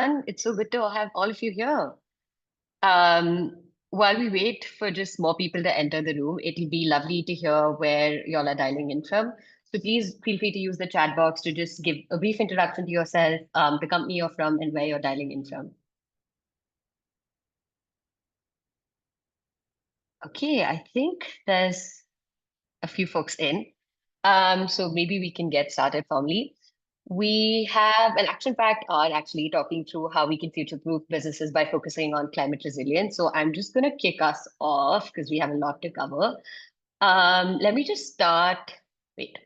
everyone. It's so good to have all of you here. While we wait for just more people to enter the room, it'll be lovely to hear where y'all are dialing in from. So please feel free to use the chat box to just give a brief introduction to yourself, the company you're from, and where you're dialing in from. Okay, I think there's a few folks in. So maybe we can get started formally. We have an action-packed hour actually talking through how we can future-proof businesses by focusing on climate resilience. So I'm just going to kick us off because we have a lot to cover. Let me just start. Wait.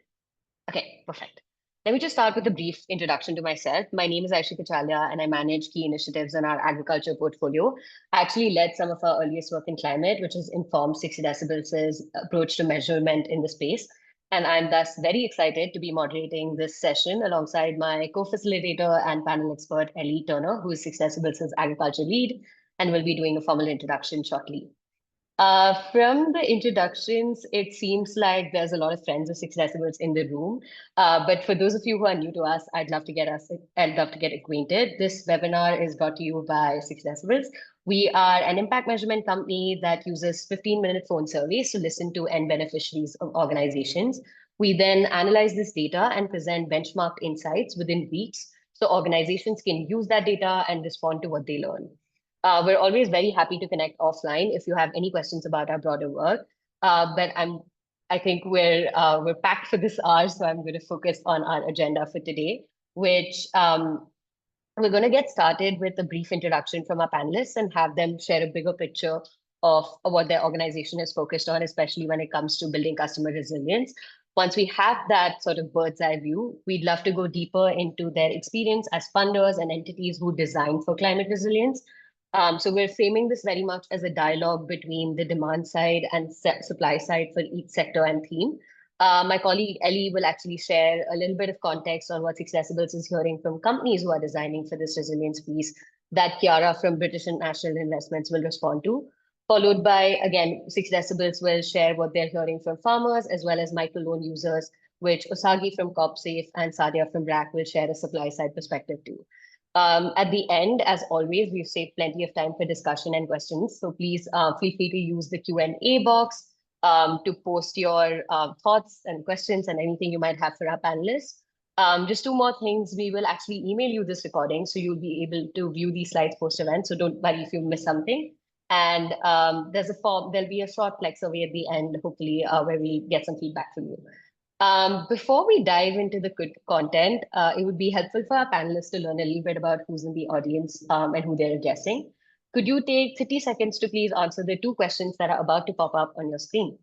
Okay, perfect. Let me just start with a brief introduction to myself. My name is Aayushi Kachalia, and I manage key initiatives in our agriculture portfolio. I actually led some of our earliest work in climate, which has informed 60 Decibels' approach to measurement in the space. And I'm thus very excited to be moderating this session alongside my co-facilitator and panel expert, Ellie Turner, who is 60 Decibels' agriculture lead, and will be doing a formal introduction shortly. From the introductions, it seems like there's a lot of friends of 60 Decibels in the room. But for those of you who are new to us, I'd love to get acquainted. This webinar is brought to you by 60 Decibels. We are an impact measurement company that uses 15-minute phone surveys to listen to end beneficiaries of organizations. We then analyze this data and present benchmarked insights within weeks so organizations can use that data and respond to what they learn. We're always very happy to connect offline if you have any questions about our broader work. But I think we're packed for this hour, so I'm going to focus on our agenda for today, which we're going to get started with a brief introduction from our panelists and have them share a bigger picture of what their organization is focused on, especially when it comes to building customer resilience. Once we have that sort of bird's eye view, we'd love to go deeper into their experience as funders and entities who design for climate resilience. So we're framing this very much as a dialogue between the demand side and supply side for each sector and theme. My colleague Ellie will actually share a little bit of context on what 60 Decibels is hearing from companies who are designing for this resilience piece that Chiara from British International Investments will respond to, followed by, again, 60 Decibels will share what they're hearing from farmers as well as microloan users, which Osagie from Cropsafe and Sadiaa from BRAC will share a supply side perspective too. At the end, as always, we've saved plenty of time for discussion and questions. So please feel free to use the Q&A box to post your thoughts and questions and anything you might have for our panelists. Just two more things. We will actually email you this recording, so you'll be able to view these slides post-event. So don't worry if you miss something. And there's a form. There'll be a short survey at the end, hopefully, where we get some feedback from you. Before we dive into the good content, it would be helpful for our panelists to learn a little bit about who's in the audience and who they're addressing. Could you take 30 seconds to please answer the two questions that are about to pop up on your screen?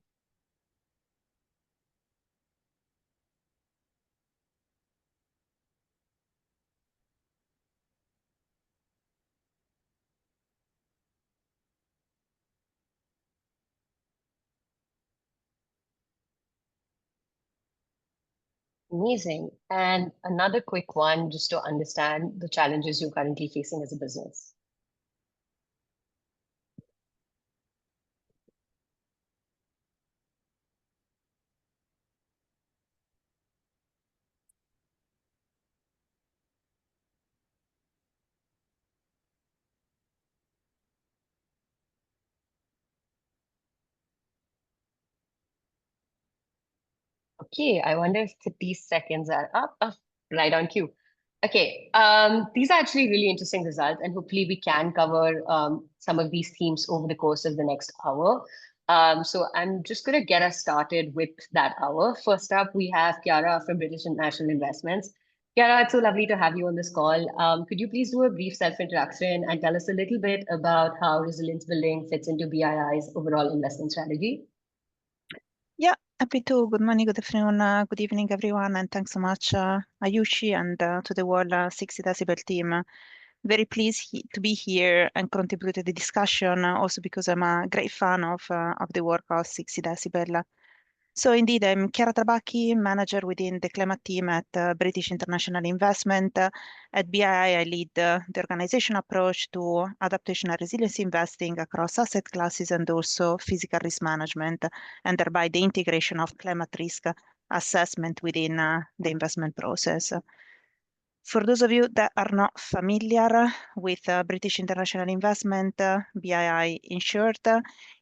Amazing. And another quick one, just to understand the challenges you're currently facing as a business. Okay, I wonder if 30 seconds are up. Oh, right on cue. Okay, these are actually really interesting results, and hopefully we can cover some of these themes over the course of the next hour. So I'm just going to get us started with that hour. First up, we have Chiara from British International Investments. Chiara, it's so lovely to have you on this call. Could you please do a brief self-introduction and tell us a little bit about how resilience building fits into BII's overall investment strategy? Yeah, happy to. Good morning, good afternoon, good evening, everyone, and thanks so much, Aayushi, and to the whole 60 Decibel team. Very pleased to be here and contribute to the discussion, also because I'm a great fan of the work of 60 Decibel. So indeed, I'm Chiara Trabacchi, manager within the climate team at British International Investment. At BII, I lead the organization approach to adaptation and resilience investing across asset classes and also physical risk management, and thereby the integration of climate risk assessment within the investment process. For those of you that are not familiar with British International Investment, BII in short,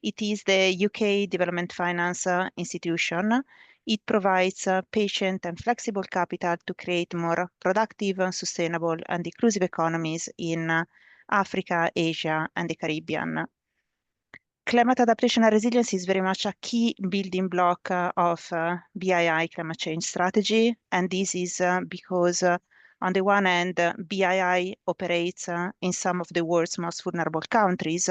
it is the UK development finance institution. It provides patient and flexible capital to create more productive, sustainable, and inclusive economies in Africa, Asia, and the Caribbean. Climate adaptation and resilience is very much a key building block of BII climate change strategy. And this is because, on the one hand, BII operates in some of the world's most vulnerable countries,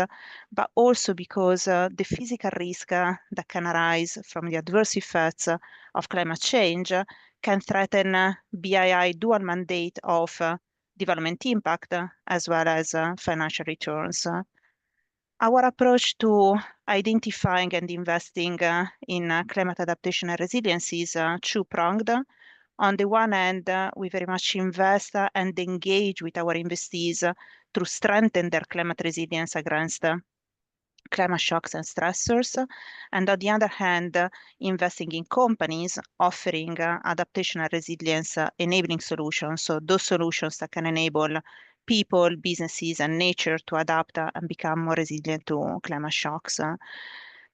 but also because the physical risk that can arise from the adverse effects of climate change can threaten BII dual mandate of development impact as well as financial returns. Our approach to identifying and investing in climate adaptation and resilience is two-pronged. On the one hand, we very much invest and engage with our investees to strengthen their climate resilience against climate shocks and stressors, and on the other hand, investing in companies offering adaptation and resilience enabling solutions. So those solutions that can enable people, businesses, and nature to adapt and become more resilient to climate shocks.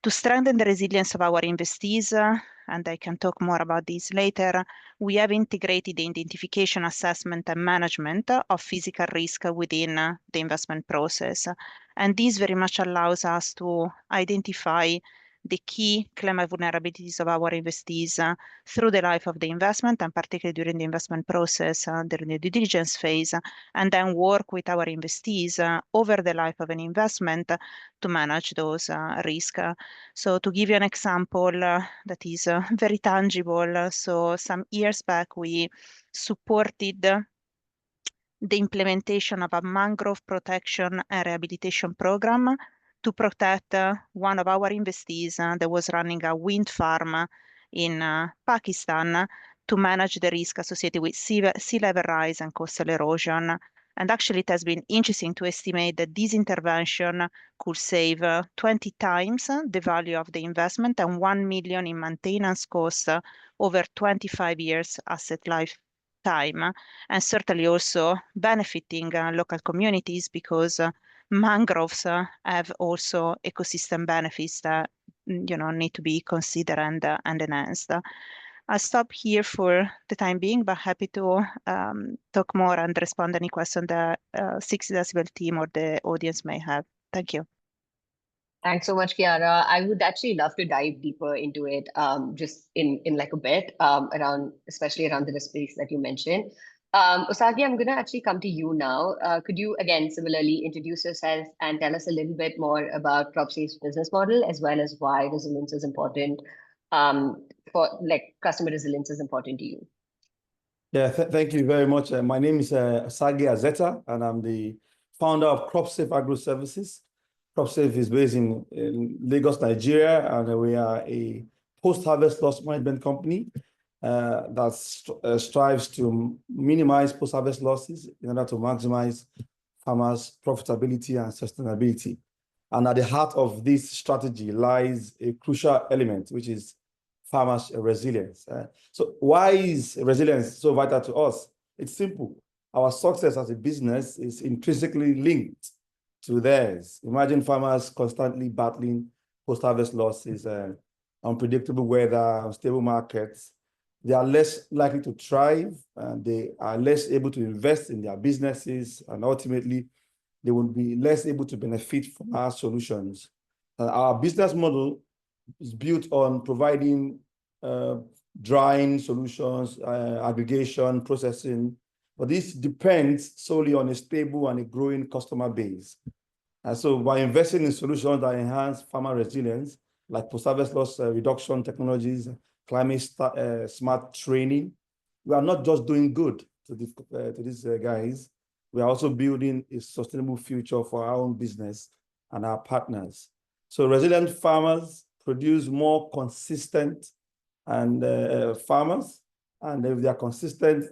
To strengthen the resilience of our investees, and I can talk more about this later, we have integrated the identification, assessment, and management of physical risk within the investment process. And this very much allows us to identify the key climate vulnerabilities of our investees through the life of the investment, and particularly during the investment process, during the due diligence phase, and then work with our investees over the life of an investment to manage those risks. So to give you an example that is very tangible, so some years back we supported the implementation of a mangrove protection and rehabilitation program to protect one of our investees that was running a wind farm in Pakistan to manage the risk associated with sea level rise and coastal erosion. And actually, it has been interesting to estimate that this intervention could save 20 times the value of the investment and 1 million in maintenance costs over 25 years asset lifetime, and certainly also benefiting local communities because mangroves have also ecosystem benefits that need to be considered and enhanced. I'll stop here for the time being, but happy to talk more and respond to any question the 60 Decibel team or the audience may have. Thank you. Thanks so much, Chiara. I would actually love to dive deeper into it, just in like a bit, especially around the space that you mentioned. Osagie, I'm going to actually come to you now. Could you, again, similarly introduce yourself and tell us a little bit more about Cropsafe's business model, as well as why resilience is important, for like customer resilience is important to you? Yeah, thank you very much. My name is Osagie Azeta, and I'm the founder of Cropsafe Agro Services. Cropsafe is based in Lagos, Nigeria, and we are a post-harvest loss management company that strives to minimize post-harvest losses in order to maximize farmers' profitability and sustainability. And at the heart of this strategy lies a crucial element, which is farmers' resilience. So why is resilience so vital to us? It's simple. Our success as a business is intrinsically linked to theirs. Imagine farmers constantly battling post-harvest losses, unpredictable weather, unstable markets. They are less likely to thrive, and they are less able to invest in their businesses, and ultimately, they will be less able to benefit from our solutions. Our business model is built on providing drying solutions, aggregation, processing, but this depends solely on a stable and a growing customer base. And so by investing in solutions that enhance farmer resilience, like post-harvest loss reduction technologies, climate smart training, we are not just doing good to these guys, we are also building a sustainable future for our own business and our partners. So resilient farmers produce more consistent and farmers, and if they are consistent,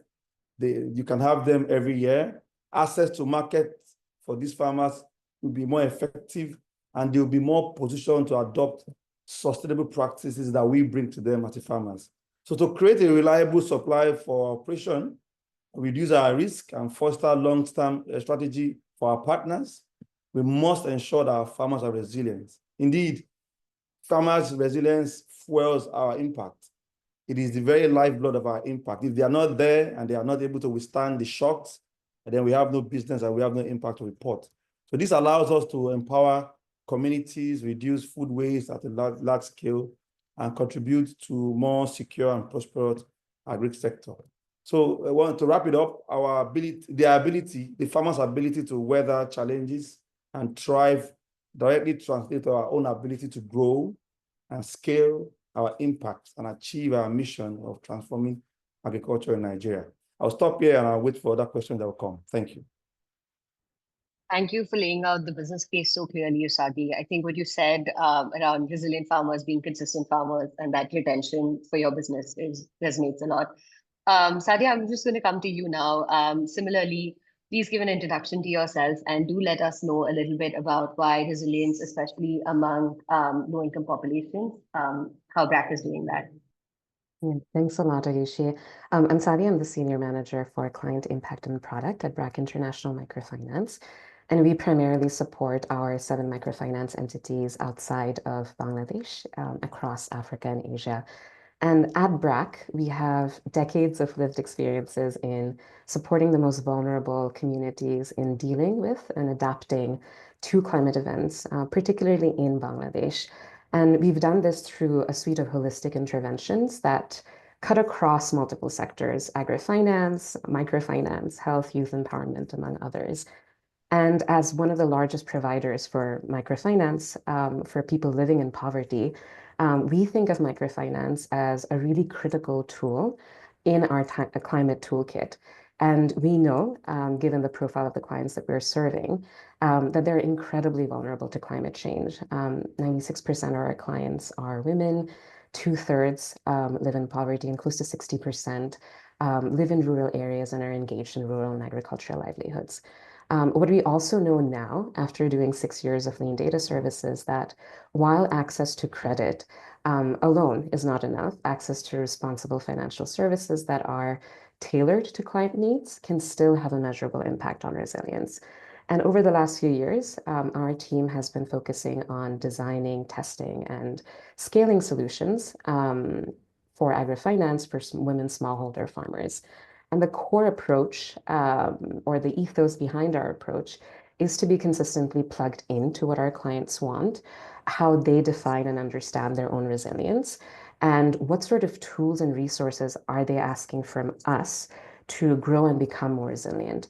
you can have them every year. Access to market for these farmers will be more effective, and they'll be more positioned to adopt sustainable practices that we bring to them as farmers. So to create a reliable supply for operation, reduce our risk and foster long-term strategy for our partners, we must ensure that our farmers are resilient. Indeed, farmers' resilience fuels our impact. It is the very lifeblood of our impact. If they are not there and they are not able to withstand the shocks, then we have no business and we have no impact to report. So this allows us to empower communities, reduce food waste at a large scale, and contribute to more secure and prosperous agri sector. So I want to wrap it up. The farmers' ability to weather challenges and thrive directly translate to our own ability to grow and scale our impact and achieve our mission of transforming agriculture in Nigeria. I'll stop here and I'll wait for other questions that will come. Thank you. Thank you for laying out the business case so clearly, Osagie. I think what you said around resilient farmers being consistent farmers and that retention for your business resonates a lot. Sadiaa, I'm just going to come to you now. Similarly, please give an introduction to yourself and do let us know a little bit about why resilience, especially among low-income populations, how BRAC is doing that. Yeah, thanks a lot, Aayushi. I'm Sadiaa. I'm the Senior Manager for Client Impact and Product at BRAC International Microfinance. And we primarily support our 7 microfinance entities outside of Bangladesh, across Africa and Asia. And at BRAC, we have decades of lived experiences in supporting the most vulnerable communities in dealing with and adapting to climate events, particularly in Bangladesh. And we've done this through a suite of holistic interventions that cut across multiple sectors: agrofinance, microfinance, health, youth empowerment, among others. And as one of the largest providers for microfinance for people living in poverty, we think of microfinance as a really critical tool in our climate toolkit. And we know, given the profile of the clients that we're serving, that they're incredibly vulnerable to climate change. 96% of our clients are women, 2/3 live in poverty, and close to 60% live in rural areas and are engaged in rural and agricultural livelihoods. What we also know now, after doing 6 years of lean data services, that while access to credit alone is not enough, access to responsible financial services that are tailored to client needs can still have a measurable impact on resilience. And over the last few years, our team has been focusing on designing, testing, and scaling solutions for agrofinance for women smallholder farmers. And the core approach, or the ethos behind our approach, is to be consistently plugged into what our clients want, how they define and understand their own resilience, and what sort of tools and resources are they asking from us to grow and become more resilient.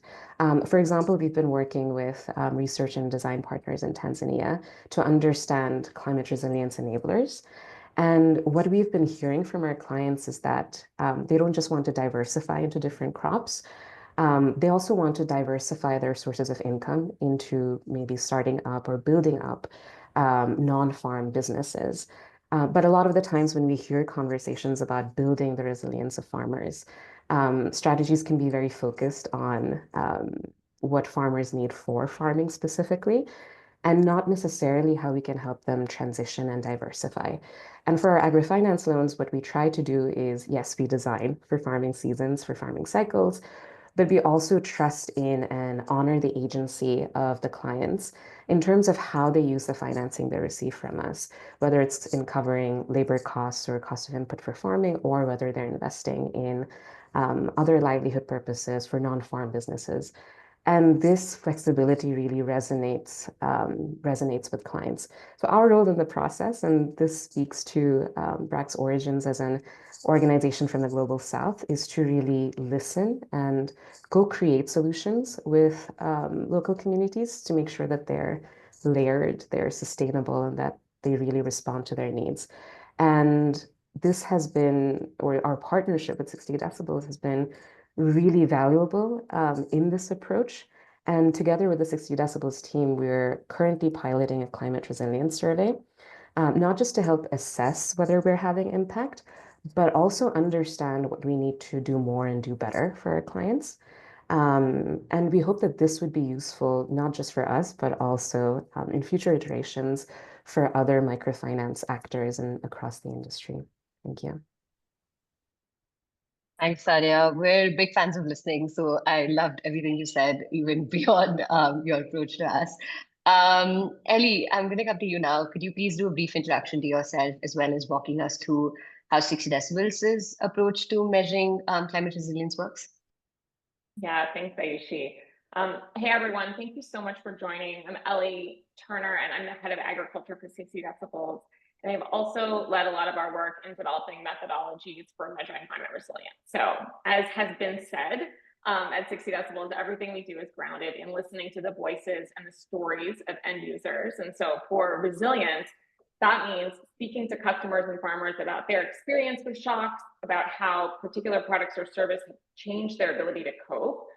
For example, we've been working with research and design partners in Tanzania to understand climate resilience enablers. And what we've been hearing from our clients is that they don't just want to diversify into different crops. They also want to diversify their sources of income into maybe starting up or building up non-farm businesses. But a lot of the times when we hear conversations about building the resilience of farmers, strategies can be very focused on what farmers need for farming specifically, and not necessarily how we can help them transition and diversify. And for our agrofinance loans, what we try to do is, yes, we design for farming seasons, for farming cycles, but we also trust in and honor the agency of the clients in terms of how they use the financing they receive from us, whether it's in covering labor costs or cost of input for farming, or whether they're investing in other livelihood purposes for non-farm businesses. And this flexibility really resonates with clients. So our role in the process, and this speaks to BRAC's origins as an organization from the Global South, is to really listen and go create solutions with local communities to make sure that they're layered, they're sustainable, and that they really respond to their needs. And this has been, or our partnership with 60 Decibels has been really valuable in this approach. And together with the 60 Decibels team, we're currently piloting a climate resilience survey, not just to help assess whether we're having impact, but also understand what we need to do more and do better for our clients. And we hope that this would be useful, not just for us, but also in future iterations for other microfinance actors and across the industry. Thank you. Thanks, Sadiaa. We're big fans of listening, so I loved everything you said, even beyond your approach to us. Ellie, I'm going to come to you now. Could you please do a brief introduction to yourself, as well as walking us through how 60 Decibels' approach to measuring climate resilience works? Yeah, thanks, Aayushi. Hey, everyone. Thank you so much for joining. I'm Ellie Turner, and I'm the head of agriculture for 60 Decibels. And I've also led a lot of our work in developing methodologies for measuring climate resilience. So as has been said, at 60 Decibels, everything we do is grounded in listening to the voices and the stories of end users. And so for resilience, that means speaking to customers and farmers about their experience with shocks, about how particular products or service have changed their ability to cope.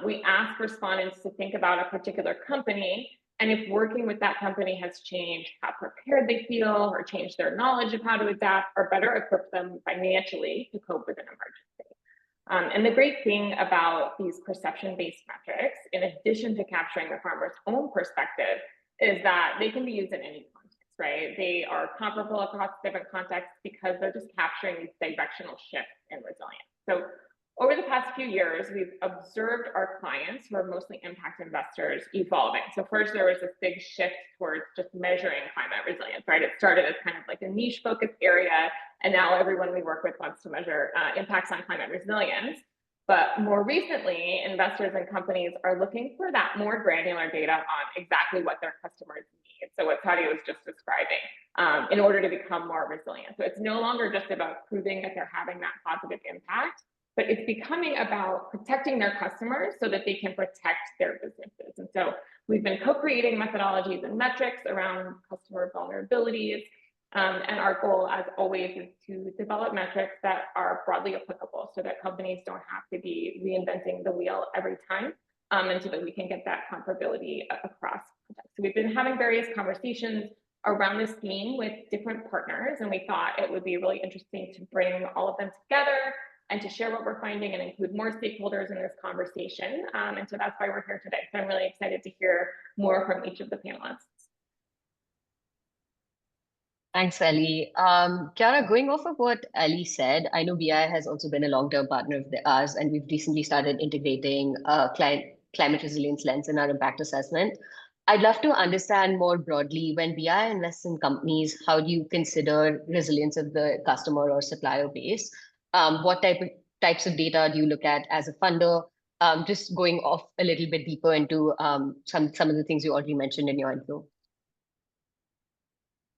We ask respondents to think about a particular company, and if working with that company has changed how prepared they feel or changed their knowledge of how to adapt or better equip them financially to cope with an emergency. And the great thing about these perception-based metrics, in addition to capturing the farmer's own perspective, is that they can be used in any context, right? They are comparable across different contexts because they're just capturing these directional shifts in resilience. So over the past few years, we've observed our clients, who are mostly impact investors, evolving. So first, there was this big shift towards just measuring climate resilience, right? It started as kind of like a niche focused area, and now everyone we work with wants to measure impacts on climate resilience. But more recently, investors and companies are looking for that more granular data on exactly what their customers need. So what Sadiaa was just describing, in order to become more resilient. So it's no longer just about proving that they're having that positive impact, but it's becoming about protecting their customers so that they can protect their businesses. And so we've been co-creating methodologies and metrics around customer vulnerabilities. And our goal, as always, is to develop metrics that are broadly applicable so that companies don't have to be reinventing the wheel every time, and so that we can get that comparability across contexts. So we've been having various conversations around this theme with different partners, and we thought it would be really interesting to bring all of them together and to share what we're finding and include more stakeholders in this conversation. And so that's why we're here today. So I'm really excited to hear more from each of the panelists. Thanks, Ellie. Chiara, going off of what Ellie said, I know BI has also been a long-term partner of ours, and we've recently started integrating climate resilience lens in our impact assessment. I'd love to understand more broadly, when BI invests in companies, how do you consider resilience of the customer or supplier base? What types of data do you look at as a funder? Just going off a little bit deeper into some of the things you already mentioned in your intro.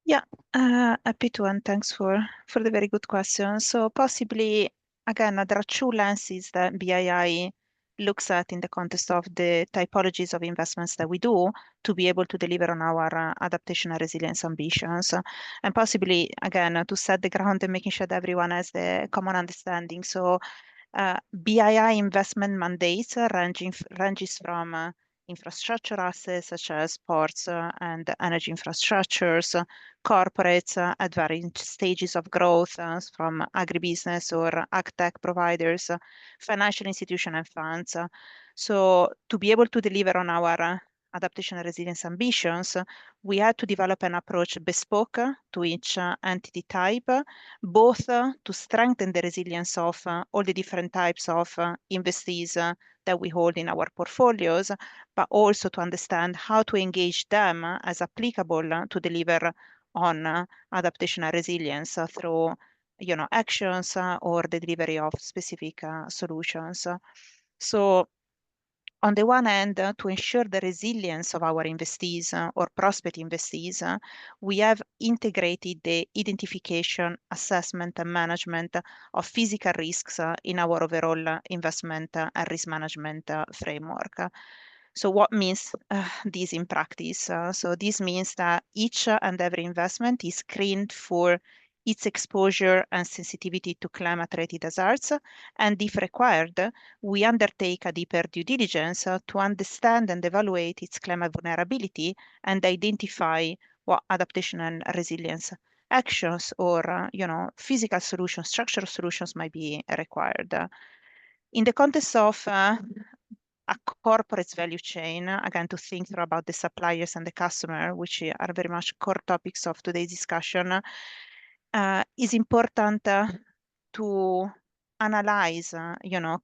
Yeah, happy to, and thanks for the very good question. So possibly, again, there are two lenses that BII looks at in the context of the typologies of investments that we do to be able to deliver on our adaptation and resilience ambitions. And possibly, again, to set the ground and making sure that everyone has the common understanding. So BII investment mandates ranges from infrastructure assets such as ports and energy infrastructures, corporates at various stages of growth from agribusiness or agtech providers, financial institutions and funds. So to be able to deliver on our adaptation and resilience ambitions, we had to develop an approach bespoke to each entity type, both to strengthen the resilience of all the different types of investees that we hold in our portfolios, but also to understand how to engage them as applicable to deliver on adaptation and resilience through actions or the delivery of specific solutions. So on the one hand, to ensure the resilience of our investees or prospect investees, we have integrated the identification, assessment, and management of physical risks in our overall investment and risk management framework. So what means this in practice? So this means that each and every investment is screened for its exposure and sensitivity to climate-related hazards, and if required, we undertake a deeper due diligence to understand and evaluate its climate vulnerability and identify what adaptation and resilience actions or physical solutions, structural solutions might be required. In the context of a corporate's value chain, again, to think through about the suppliers and the customer, which are very much core topics of today's discussion, is important to analyze,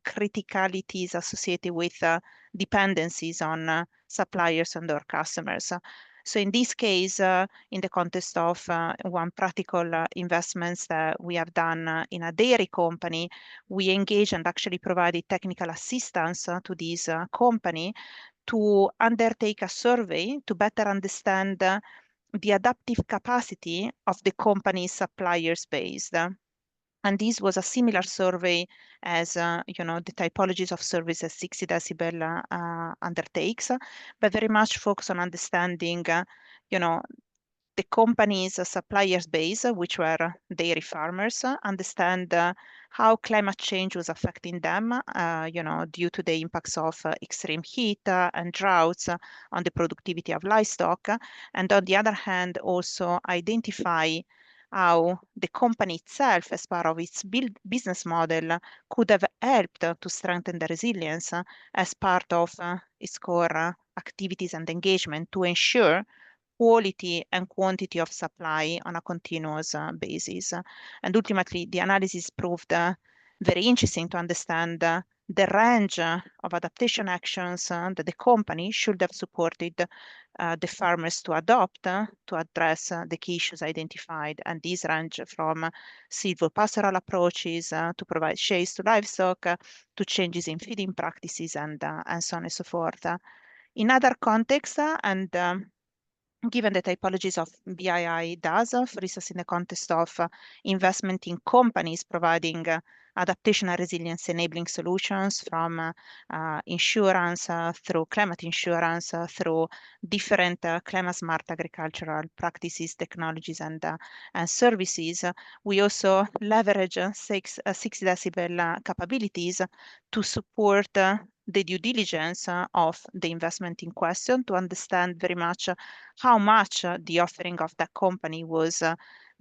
criticalities associated with dependencies on suppliers and our customers. So in this case, in the context of one practical investments that we have done in a dairy company, we engaged and actually provided technical assistance to this company to undertake a survey to better understand the adaptive capacity of the company's suppliers base. And this was a similar survey as the typologies of services 60 decibel undertakes, but very much focused on understanding the company's suppliers base, which were dairy farmers, understand how climate change was affecting them, due to the impacts of extreme heat and droughts on the productivity of livestock, and on the other hand, also identify how the company itself, as part of its business model, could have helped to strengthen the resilience as part of its core activities and engagement to ensure quality and quantity of supply on a continuous basis. And ultimately, the analysis proved very interesting to understand the range of adaptation actions that the company should have supported the farmers to adopt to address the key issues identified. And these range from silvopastoral approaches to provide shades to livestock, to changes in feeding practices, and so on and so forth. In other contexts, given the typologies of BII does, for instance, in the context of investment in companies providing adaptation and resilience enabling solutions from insurance through climate insurance, through different climate smart agricultural practices, technologies, and services. We also leverage 60 decibel capabilities to support the due diligence of the investment in question, to understand very much how much the offering of that company was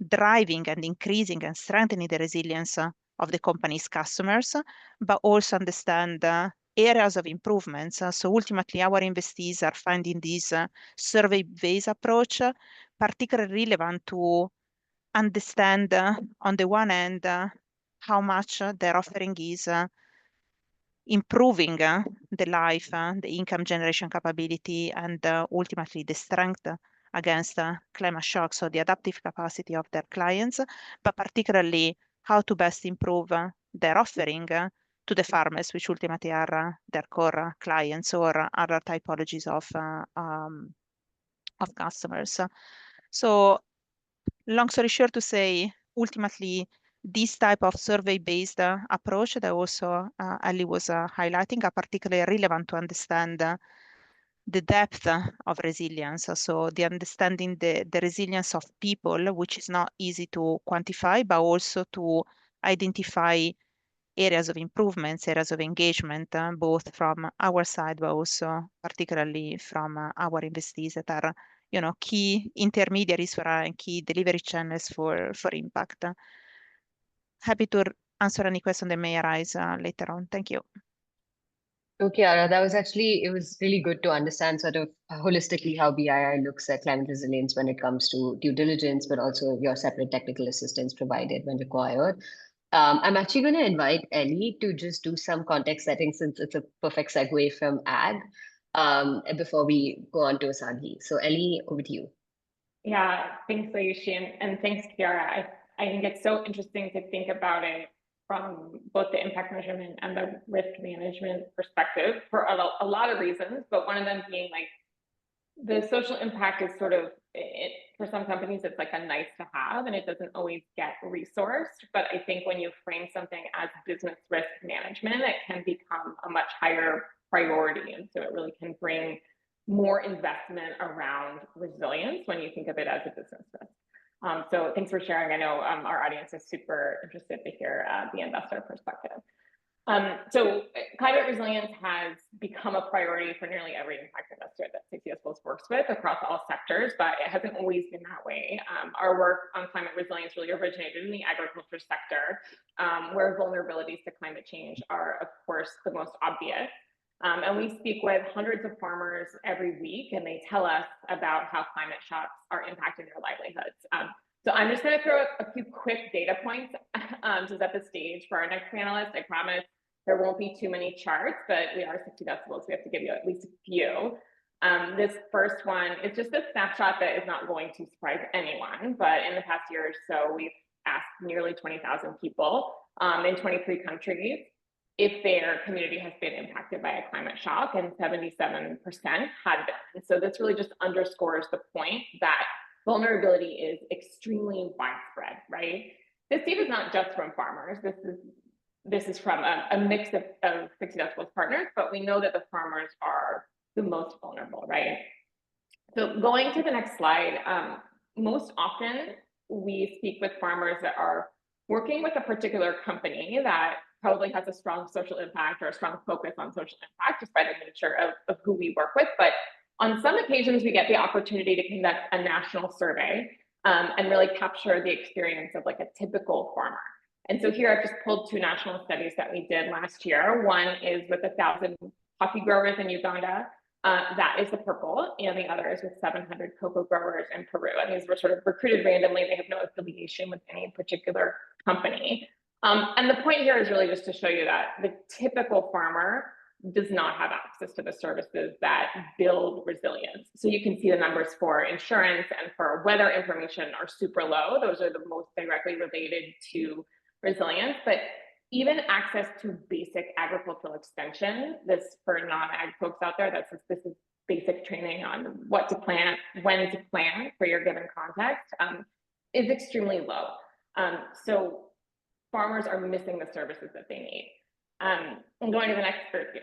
driving and increasing and strengthening the resilience of the company's customers, but also understand areas of improvements. So ultimately, our investees are finding this survey-based approach particularly relevant to understand, on the one hand, how much their offering is improving the life, the income generation capability, and ultimately the strength against climate shock, so the adaptive capacity of their clients, but particularly how to best improve their offering to the farmers, which ultimately are their core clients or other typologies of customers. So long story short to say, ultimately, this type of survey-based approach that also Ellie was highlighting are particularly relevant to understand the depth of resilience. So the understanding the resilience of people, which is not easy to quantify, but also to identify areas of improvements, areas of engagement, both from our side, but also particularly from our investees that are key intermediaries for and key delivery channels for impact. Happy to answer any question that may arise later on. Thank you. Okay, Chiara, it was really good to understand sort of holistically how BII looks at climate resilience when it comes to due diligence, but also your separate technical assistance provided when required. I'm actually going to invite Ellie to just do some context setting since it's a perfect segue from ag before we go on to Osagie. So Ellie, over to you. Yeah, thanks, Aayushi, and thanks, Chiara. I think it's so interesting to think about it from both the impact measurement and the risk management perspective for a lot of reasons, but one of them being like the social impact is sort of, for some companies, it's like a nice to have and it doesn't always get resourced. But I think when you frame something as business risk management, it can become a much higher priority. And so it really can bring more investment around resilience when you think of it as a business risk. So thanks for sharing. I know our audience is super interested to hear the investor perspective. So climate resilience has become a priority for nearly every impact investor that 60 Decibels works with across all sectors, but it hasn't always been that way. Our work on climate resilience really originated in the agriculture sector, where vulnerabilities to climate change are, of course, the most obvious. And we speak with hundreds of farmers every week, and they tell us about how climate shocks are impacting their livelihoods. So I'm just going to throw a few quick data points to set the stage for our next panelist. I promise there won't be too many charts, but we are 60 decibels. We have to give you at least a few. This first one is just a snapshot that is not going to surprise anyone, but in the past year or so, we've asked nearly 20,000 people in 23 countries if their community has been impacted by a climate shock, and 77% had been. So this really just underscores the point that vulnerability is extremely widespread, right? This data is not just from farmers. This is from a mix of 60 decibels partners, but we know that the farmers are the most vulnerable, right? So going to the next slide, most often we speak with farmers that are working with a particular company that probably has a strong social impact or a strong focus on social impact just by the nature of who we work with. But on some occasions, we get the opportunity to conduct a national survey and really capture the experience of like a typical farmer. And so here I've just pulled two national studies that we did last year. One is with 1,000 coffee growers in Uganda. That is the purple, and the other is with 700 cocoa growers in Peru. And these were sort of recruited randomly. They have no affiliation with any particular company. And the point here is really just to show you that the typical farmer does not have access to the services that build resilience. So you can see the numbers for insurance and for weather information are super low. Those are the most directly related to resilience, but even access to basic agricultural extension, this for non-ag folks out there, this is basic training on what to plant, when to plant for your given context, is extremely low. So farmers are missing the services that they need. And going to the next,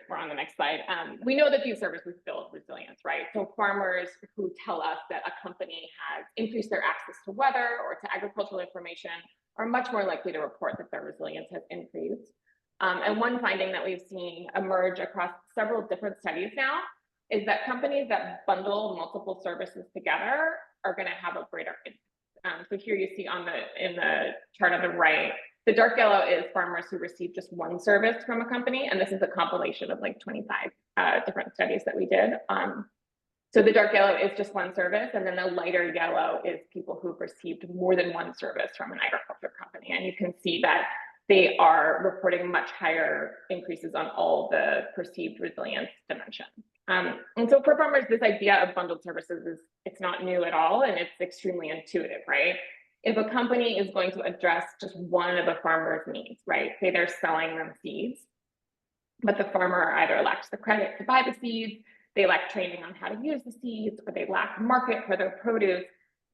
we're on the next slide. We know that these services build resilience, right? So farmers who tell us that a company has increased their access to weather or to agricultural information are much more likely to report that their resilience has increased. And one finding that we've seen emerge across several different studies now is that companies that bundle multiple services together are going to have a greater impact. So here you see in the chart on the right, the dark yellow is farmers who receive just one service from a company, and this is a compilation of like 25 different studies that we did. So the dark yellow is just one service, and then the lighter yellow is people who've received more than one service from an agriculture company. And you can see that they are reporting much higher increases on all the perceived resilience dimensions. And so for farmers, this idea of bundled services it's not new at all, and it's extremely intuitive, right? If a company is going to address just one of the farmer's needs, right? Say they're selling them seeds, but the farmer either lacks the credit to buy the seeds, they lack training on how to use the seeds, or they lack market for their produce,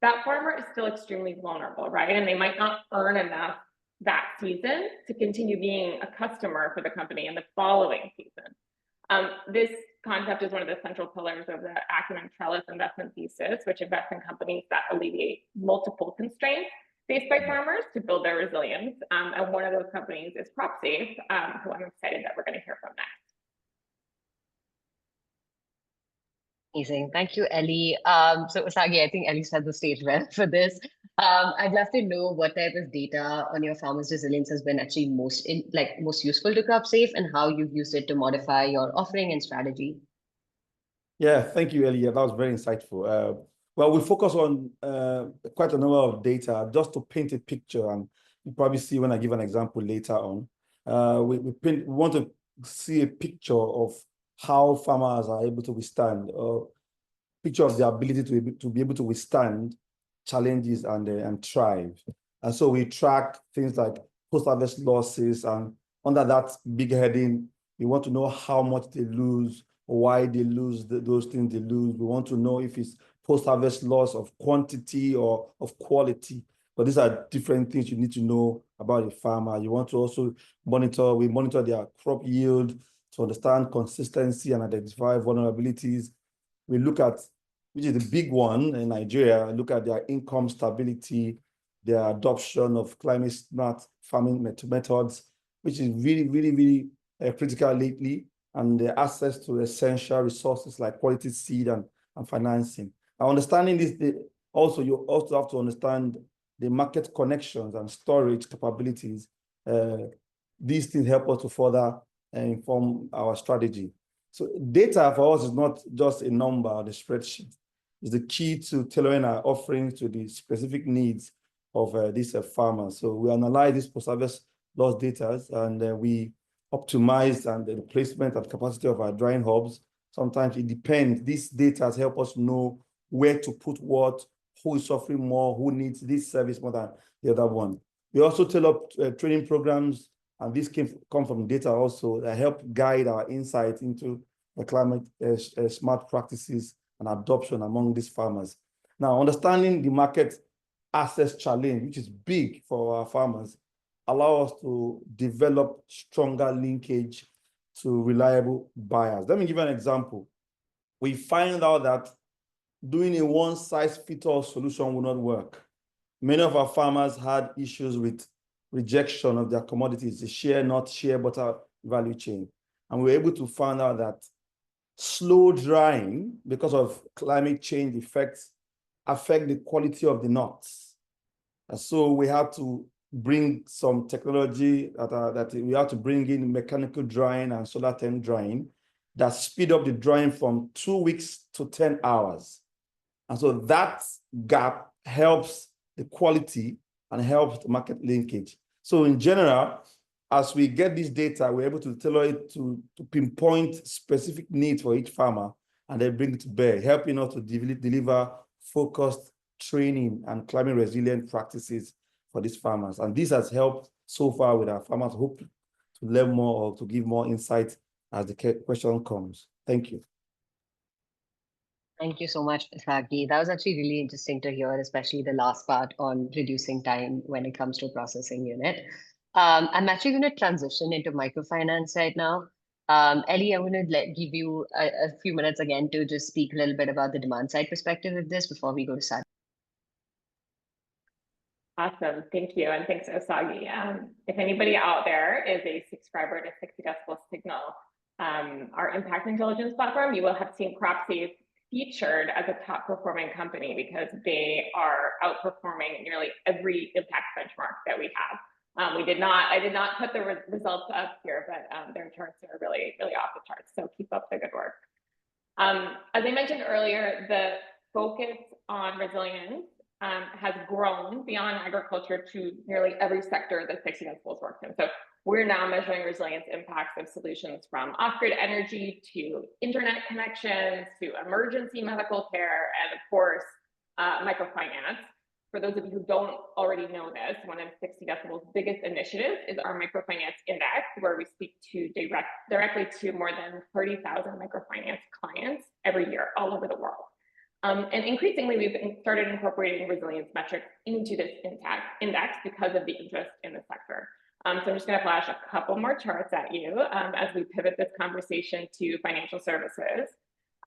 that farmer is still extremely vulnerable, right? And they might not earn enough that season to continue being a customer for the company in the following season. This concept is one of the central pillars of the Acumen Trellis investment thesis, which invests in companies that alleviate multiple constraints faced by farmers to build their resilience. And one of those companies is Cropsafe, who I'm excited that we're going to hear from next. Amazing. Thank you, Ellie. So Osagie, I think Ellie set the stage well for this. I'd love to know what type of data on your farmers' resilience has been actually most useful to Cropsafe, and how you've used it to modify your offering and strategy. Yeah, thank you, Ellie. That was very insightful. Well, we focus on quite a number of data just to paint a picture, and you probably see when I give an example later on. We want to see a picture of how farmers are able to withstand, picture of their ability to be able to withstand challenges and thrive. And so we track things like post-harvest losses, and under that big heading, we want to know how much they lose, why they lose those things they lose. We want to know if it's post-harvest loss of quantity or of quality. But these are different things you need to know about a farmer. You want to also monitor their crop yield to understand consistency and identify vulnerabilities. We look at, which is the big one in Nigeria, look at their income stability, their adoption of climate smart farming methods, which is really, really, really critical lately, and the access to essential resources like quality seed and financing. Now, understanding this, you also have to understand the market connections and storage capabilities. These things help us to further inform our strategy. So data for us is not just a number on the spreadsheet. It's the key to tailoring our offerings to the specific needs of these farmers. So we analyze this post-harvest loss data, and we optimize and the placement and capacity of our drying hubs. Sometimes it depends. These data help us know where to put what, who is suffering more, who needs this service more than the other one. We also tailor training programs, and this come from data also that help guide our insight into the climate smart practices and adoption among these farmers. Now, understanding the market access challenge, which is big for our farmers, allow us to develop stronger linkage to reliable buyers. Let me give you an example. We find out that doing a one-size-fits-all solution will not work. Many of our farmers had issues with rejection of their commodities, the share, not share butter value chain. And we were able to find out that slow drying, because of climate change effects, affect the quality of the nuts. And so we had to bring some technology that we have to bring in mechanical drying and solar thermal drying that speed up the drying from 2 weeks to 10 hours. And so that gap helps the quality and helps the market linkage. So in general, as we get this data, we're able to tailor it to pinpoint specific needs for each farmer and then bring it to bear, helping us to deliver focused training and climate resilient practices for these farmers. And this has helped so far with our farmers. Hope to learn more or to give more insight as the question comes. Thank you. Thank you so much, Haque. That was actually really interesting to hear, especially the last part on reducing time when it comes to a processing unit. I'm actually going to transition into microfinance right now. Ellie, I'm going to give you a few minutes again to just speak a little bit about the demand side perspective of this before we go to Sadiaa. Awesome, thank you, and thanks, Osagie. If anybody out there is a subscriber to 60 Decibels Signal, our impact intelligence platform, you will have seen Cropsafe featured as a top performing company because they are outperforming nearly every impact benchmark that we have. I did not put the results up here, but their charts are really, really off the charts. So keep up the good work. As I mentioned earlier, the focus on resilience has grown beyond agriculture to nearly every sector that 60 Decibels works in. So we're now measuring resilience impacts of solutions from off-grid energy to internet connections to emergency medical care and, of course, microfinance. For those of you who don't already know this, one of 60 Decibels' biggest initiatives is our microfinance index, where we speak to directly to more than 30,000 microfinance clients every year all over the world. And increasingly, we've started incorporating resilience metrics into this index because of the interest in the sector. So I'm just going to flash a couple more charts at you as we pivot this conversation to financial services.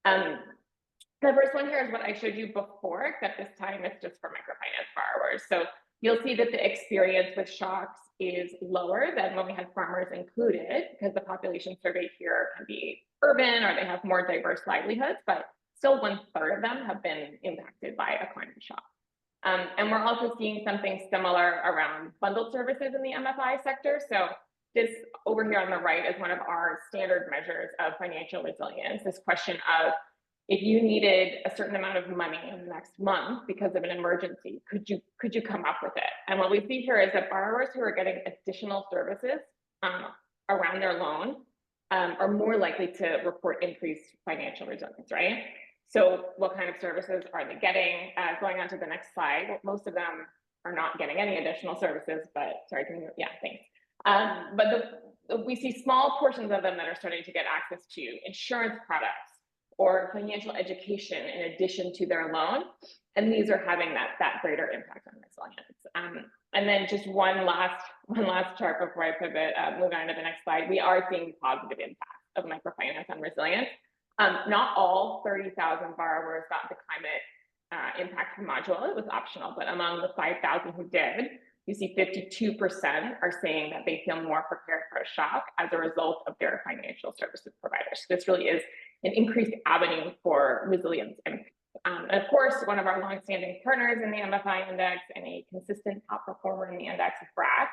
The first one here is what I showed you before, except this time it's just for microfinance borrowers. So you'll see that the experience with shocks is lower than when we had farmers included, because the population surveyed here can be urban or they have more diverse livelihoods, but still 1/3 of them have been impacted by a climate shock. And we're also seeing something similar around bundled services in the MFI sector. So this over here on the right is one of our standard measures of financial resilience, this question of, if you needed a certain amount of money in the next month because of an emergency, could you come up with it? And what we see here is that borrowers who are getting additional services around their loan are more likely to report increased financial resilience, right? So what kind of services are they getting? Going on to the next slide, most of them are not getting any additional services, but sorry, thanks. But we see small portions of them that are starting to get access to insurance products or financial education in addition to their loan. And these are having that greater impact on resilience. And then just one last chart before I pivot, moving on to the next slide, we are seeing positive impact of microfinance on resilience. Not all 30,000 borrowers got the climate impact module, it was optional, but among the 5,000 who did, you see 52% are saying that they feel more prepared for a shock as a result of their financial services providers. So this really is an increased avenue for resilience. And of course, one of our longstanding partners in the MFI index and a consistent top performer in the index is BRAC.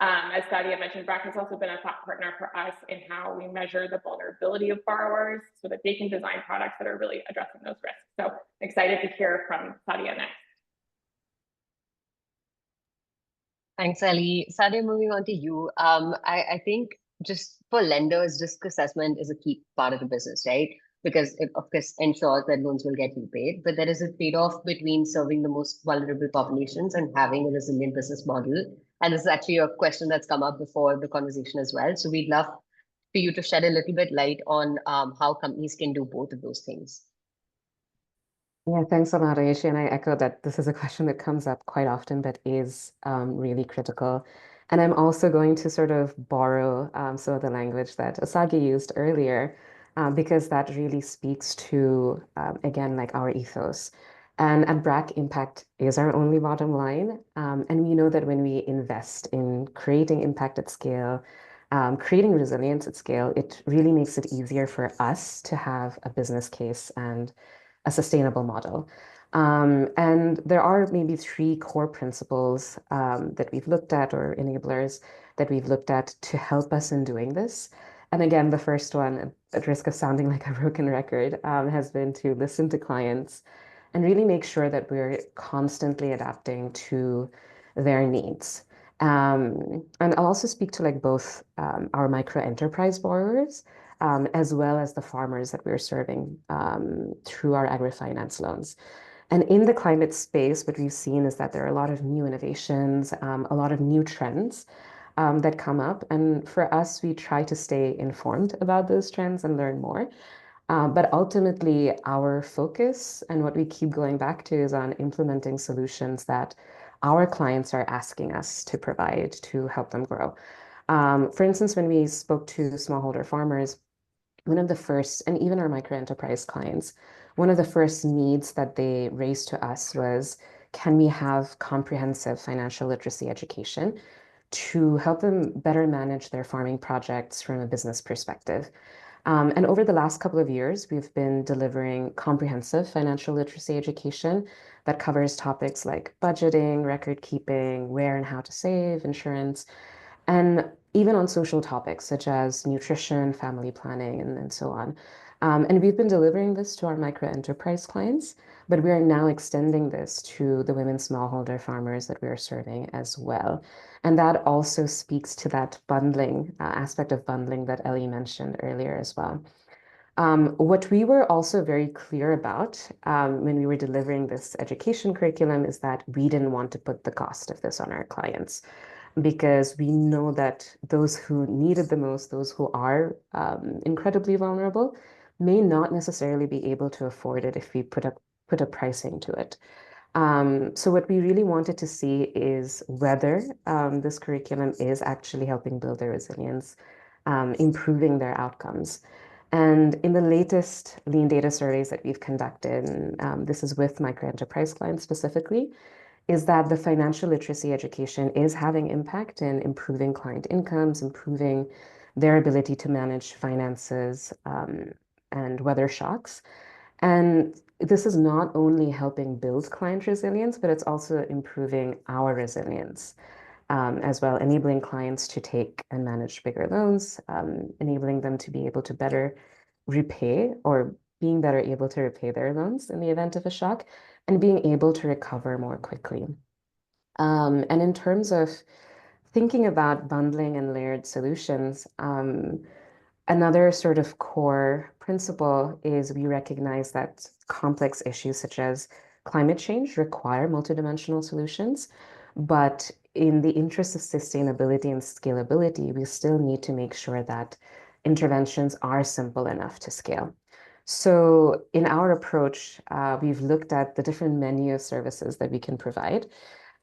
As Sadiaa mentioned, BRAC has also been a top partner for us in how we measure the vulnerability of borrowers so that they can design products that are really addressing those risks. So excited to hear from Sadiaa next. Thanks, Ellie. Sadiaa, moving on to you. I think just for lenders, risk assessment is a key part of the business, right? Because it, of course, ensures that loans will get repaid. But there is a trade-off between serving the most vulnerable populations and having a resilient business model. And this is actually a question that's come up before the conversation as well. So we'd love for you to shed a little bit light on how companies can do both of those things. Yeah, thanks a lot, Aayushi. And I echo that this is a question that comes up quite often, but is really critical. And I'm also going to sort of borrow some of the language that Osagie used earlier, because that really speaks to, again, like our ethos. And at BRAC, impact is our only bottom line. And we know that when we invest in creating impact at scale, creating resilience at scale, it really makes it easier for us to have a business case and a sustainable model. And there are maybe three core principles that we've looked at, or enablers that we've looked at to help us in doing this. And again, the first one, at risk of sounding like a broken record, has been to listen to clients and really make sure that we're constantly adapting to their needs. And I'll also speak to like both our micro enterprise borrowers as well as the farmers that we're serving through our agri-finance loans. And in the climate space, what we've seen is that there are a lot of new innovations, a lot of new trends that come up. And for us, we try to stay informed about those trends and learn more. But ultimately, our focus and what we keep going back to is on implementing solutions that our clients are asking us to provide to help them grow. For instance, when we spoke to smallholder farmers, one of the first, and even our micro enterprise clients, one of the first needs that they raised to us was, can we have comprehensive financial literacy education to help them better manage their farming projects from a business perspective? And over the last couple of years, we've been delivering comprehensive financial literacy education that covers topics like budgeting, record keeping, where and how to save, insurance, and even on social topics such as nutrition, family planning, and so on. And we've been delivering this to our micro enterprise clients, but we are now extending this to the women smallholder farmers that we are serving as well. And that also speaks to that bundling aspect of bundling that Ellie mentioned earlier as well. What we were also very clear about when we were delivering this education curriculum is that we didn't want to put the cost of this on our clients, because we know that those who need it the most, those who are incredibly vulnerable, may not necessarily be able to afford it if we put a pricing to it. So what we really wanted to see is whether this curriculum is actually helping build their resilience, improving their outcomes. And in the latest lean data surveys that we've conducted, and this is with micro enterprise clients specifically, is that the financial literacy education is having impact in improving client incomes, improving their ability to manage finances and weather shocks. And this is not only helping build client resilience, but it's also improving our resilience as well, enabling clients to take and manage bigger loans, enabling them to be able to better repay, or being better able to repay their loans in the event of a shock, and being able to recover more quickly. And in terms of thinking about bundling and layered solutions, another sort of core principle is we recognize that complex issues such as climate change require multidimensional solutions, but in the interest of sustainability and scalability, we still need to make sure that interventions are simple enough to scale. So in our approach, we've looked at the different menu of services that we can provide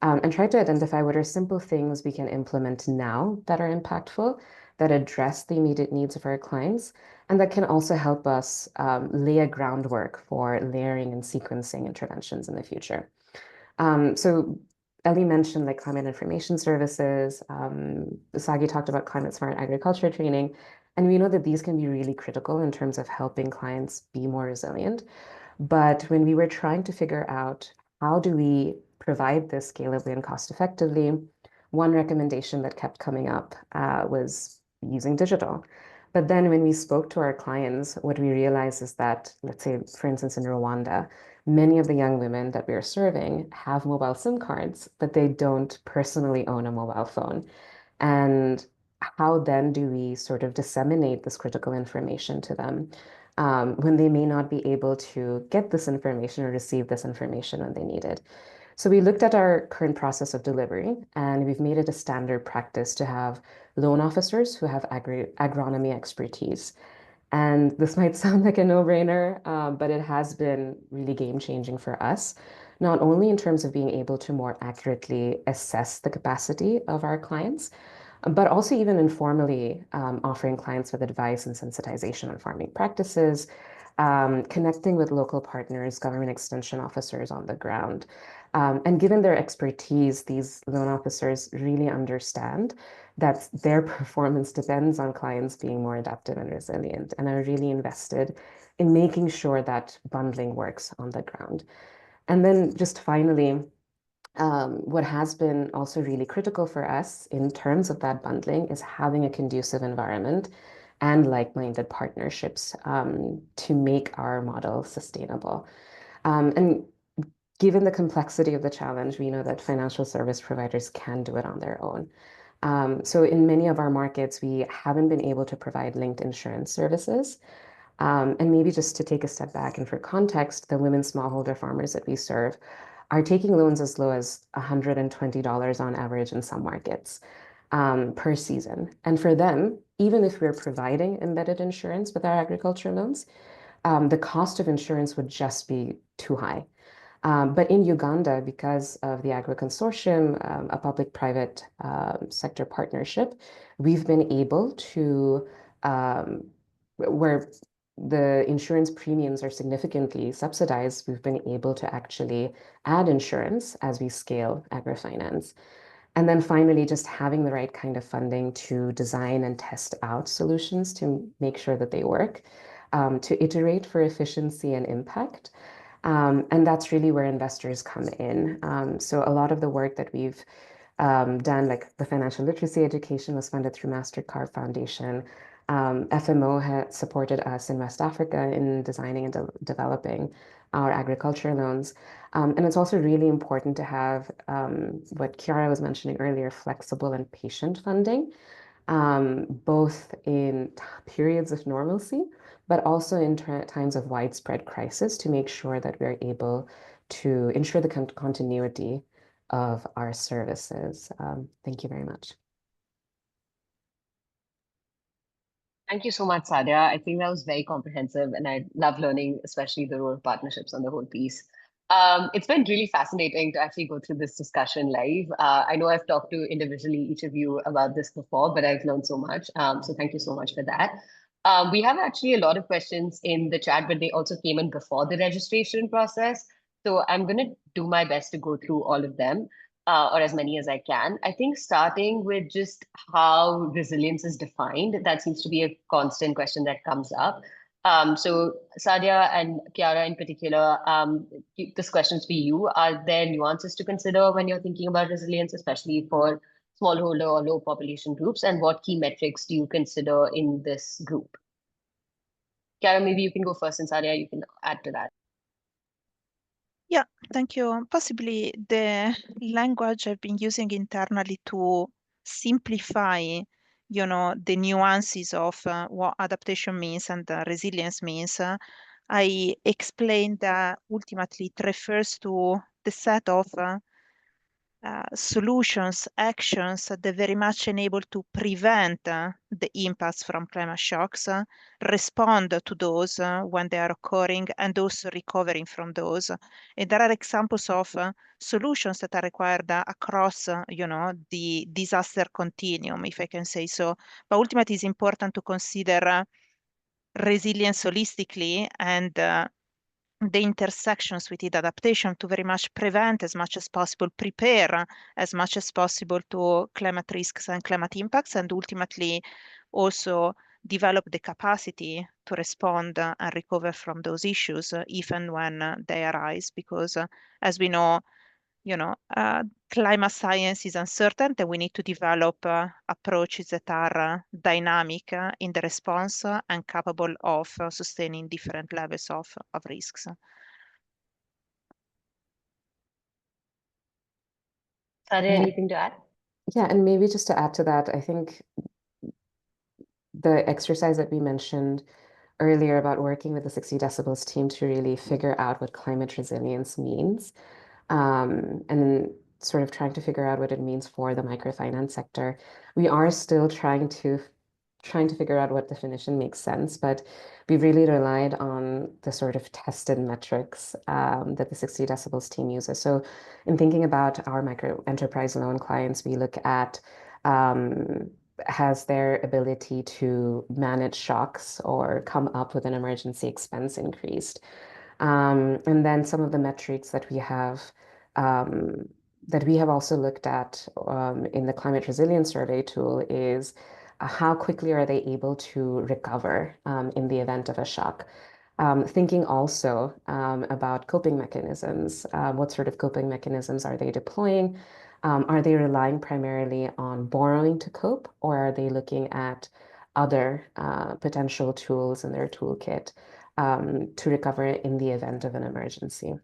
and tried to identify what are simple things we can implement now that are impactful, that address the immediate needs of our clients, and that can also help us lay a groundwork for layering and sequencing interventions in the future. So Ellie mentioned like climate information services. Osagie talked about climate smart agriculture training. And we know that these can be really critical in terms of helping clients be more resilient. But when we were trying to figure out how do we provide this scalably and cost effectively, one recommendation that kept coming up was using digital. But then when we spoke to our clients, what we realized is that, let's say, for instance, in Rwanda, many of the young women that we are serving have mobile SIM cards, but they don't personally own a mobile phone. And how then do we sort of disseminate this critical information to them when they may not be able to get this information or receive this information when they need it? So we looked at our current process of delivery, and we've made it a standard practice to have loan officers who have agronomy expertise. And this might sound like a no-brainer, but it has been really game-changing for us, not only in terms of being able to more accurately assess the capacity of our clients, but also even informally offering clients with advice and sensitization on farming practices, connecting with local partners, government extension officers on the ground. And given their expertise, these loan officers really understand that their performance depends on clients being more adaptive and resilient, and are really invested in making sure that bundling works on the ground. And then just finally, what has been also really critical for us in terms of that bundling is having a conducive environment and like-minded partnerships to make our model sustainable. And given the complexity of the challenge, we know that financial service providers can do it on their own. So in many of our markets, we haven't been able to provide linked insurance services. And maybe just to take a step back and for context, the women smallholder farmers that we serve are taking loans as low as $120 on average in some markets per season. And for them, even if we're providing embedded insurance with our agriculture loans, the cost of insurance would just be too high. But in Uganda, because of the Agro Consortium, a public-private sector partnership, we've been able to, where the insurance premiums are significantly subsidized, we've been able to actually add insurance as we scale agrofinance. And then finally, just having the right kind of funding to design and test out solutions to make sure that they work, to iterate for efficiency and impact. And that's really where investors come in. So a lot of the work that we've done, like the financial literacy education, was funded through MasterCard Foundation. FMO had supported us in West Africa in designing and developing our agriculture loans. And it's also really important to have what Chiara was mentioning earlier, flexible and patient funding, both in periods of normalcy, but also in times of widespread crisis, to make sure that we're able to ensure the continuity of our services. Thank you very much. Thank you so much, Sadiaa. I think that was very comprehensive, and I love learning, especially the role of partnerships on the whole piece. It's been really fascinating to actually go through this discussion live. I know I've talked to individually each of you about this before, but I've learned so much. So thank you so much for that. We have actually a lot of questions in the chat, but they also came in before the registration process. So I'm going to do my best to go through all of them. Or as many as I can. I think starting with just how resilience is defined, that seems to be a constant question that comes up. So Sadiaa and Chiara in particular, this question's for you. Are there nuances to consider when you're thinking about resilience, especially for smallholder or low population groups? And what key metrics do you consider in this group? Chiara, maybe you can go first, and Sadiaa, you can add to that. Yeah, thank you. Possibly the language I've been using internally to simplify, the nuances of what adaptation means and resilience means. I explained that ultimately it refers to the set of solutions, actions that very much enable to prevent the impacts from climate shocks, respond to those when they are occurring, and also recovering from those. And there are examples of solutions that are required across, the disaster continuum, if I can say so. But ultimately, it's important to consider resilience holistically and the intersections with adaptation to very much prevent as much as possible, prepare as much as possible to climate risks and climate impacts, and ultimately also develop the capacity to respond and recover from those issues if and when they arise. Because as we know, climate science is uncertain, and we need to develop approaches that are dynamic in the response and capable of sustaining different levels of risks. Sadiaa, anything to add? Yeah, and maybe just to add to that, I think the exercise that we mentioned earlier about working with the 60 decibels team to really figure out what climate resilience means, and sort of trying to figure out what it means for the microfinance sector. We are still trying to figure out what definition makes sense, but we really relied on the sort of tested metrics that the 60 decibels team uses. So in thinking about our micro enterprise loan clients, we look at has their ability to manage shocks or come up with an emergency expense increased. And then some of the metrics that we have also looked at in the climate resilience survey tool is how quickly are they able to recover in the event of a shock. Thinking also about coping mechanisms. What sort of coping mechanisms are they deploying? Are they relying primarily on borrowing to cope, or are they looking at other potential tools in their toolkit to recover in the event of an emergency?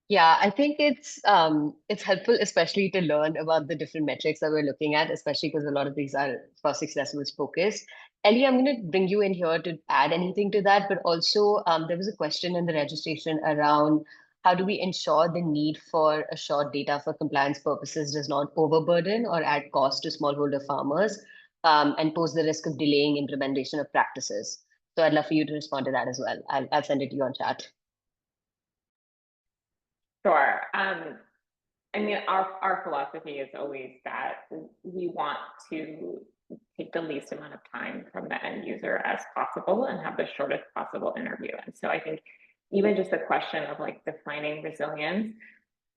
Yeah, I think it's helpful, especially to learn about the different metrics that we're looking at, especially because a lot of these are for successful focused. Ellie, I'm going to bring you in here to add anything to that, but also there was a question in the registration around how do we ensure the need for assured data for compliance purposes does not overburden or add cost to smallholder farmers and pose the risk of delaying implementation of practices. So I'd love for you to respond to that as well. I'll send it to you on chat. Sure. I mean, our philosophy is always that we want to take the least amount of time from the end user as possible and have the shortest possible interview. And so I think even just the question of like defining resilience,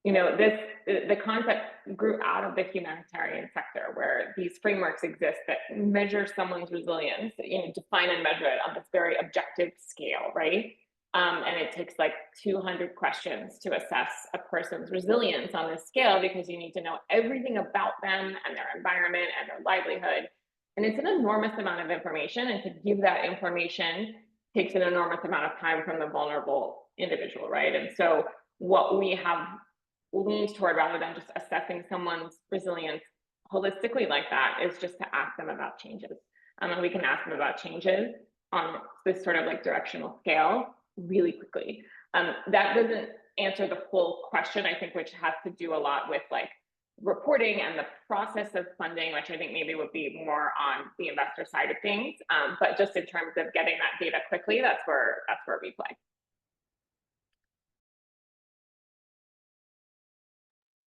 you know, the concept grew out of the humanitarian sector where these frameworks exist that measure someone's resilience, you know, define and measure it on this very objective scale, right? And it takes like 200 questions to assess a person's resilience on this scale because you need to know everything about them and their environment and their livelihood. And it's an enormous amount of information, and to give that information takes an enormous amount of time from the vulnerable individual, right? And so what we have leaned toward, rather than just assessing someone's resilience holistically like that, is just to ask them about changes. And we can ask them about changes on this sort of like directional scale really quickly. That doesn't answer the full question, I think, which has to do a lot with like reporting and the process of funding, which I think maybe would be more on the investor side of things. But just in terms of getting that data quickly, that's where we play.